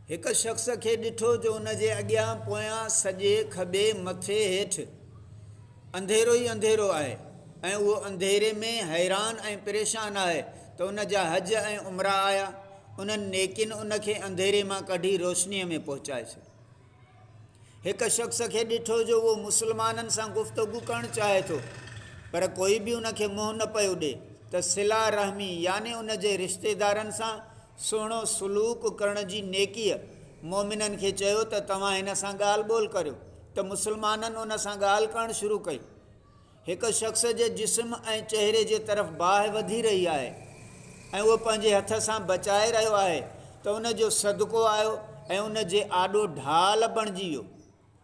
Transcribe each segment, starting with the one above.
एक शख्स के डिठो जो उन जे अॻियां पोयां सॼे खॿे मथे हेठि अंधेरो ई अंधेरो आहे ऐं उहो अंधेरे में हैरान ऐं परेशान आहे त उन जा हज ऐं उमरा आया। उन्हनि नेकिन उन खे अंधेरे मां कढी रोशनीअ में पहुचाए छॾियो। एक शख्स के डिठो जो वो मुसलमाननि सां गुफ़्तगू करणु चाहे थो, पर कोई भी उन खे मुंहुं न पियो ॾे त सिला रहमी यानी उन जे रिश्तेदारनि सां सुहिणो सलूक करण जी नेकीअ मोमिननि खे चयो त तव्हां हिन सां ॻाल्हि ॿोल करियो, त मुसलमाननि उन सां ॻाल्हि करणु शुरू कई। एक शख्स जे जिस्म ऐं चेहरे जे तरफ़ बाहि वधी रही आहे ऐं उहो पंहिंजे हथ सां बचाए रहियो आहे त उन जो सदको आयो ऐं उन जे आॾो ढाल बणिजी वियो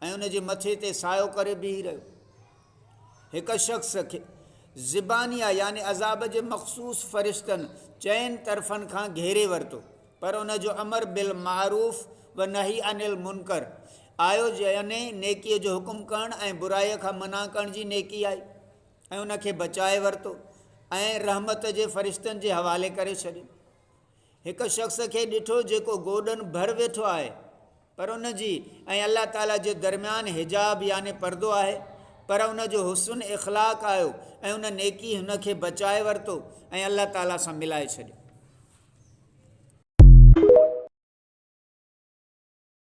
ऐं उन जे मथे ते सायो करे बीही रहियो। एक शख्स खे ज़िबानिया यानी अज़ाब जे मख़सूस फ़रिश्तनि चइनि तरफ़नि खां घेरे वरितो, पर उन जो अमर बिल मारूफ़ व नही अनिल मुनकर आयो, यानी नेकीअ जो हुकुम करणु ऐं बुराईअ खां मना करण जी नेकी आई ऐं उन खे बचाए वरितो ऐं रहमत जे फ़रिश्तनि जे हवाले करे छॾियो। एक शख्स खे ॾिठो जेको गोॾनि भर वेठो आहे, पर उन जी ऐं अल्लाह ताला जे दरमियान हिजाब यानी पर्दो आहे, पर उन जो हुस्न इख़लाक़ आयो ऐं उन नेकी हुन खे बचाए वरितो ऐं अल्लाह ताला सां मिलाए छॾियो।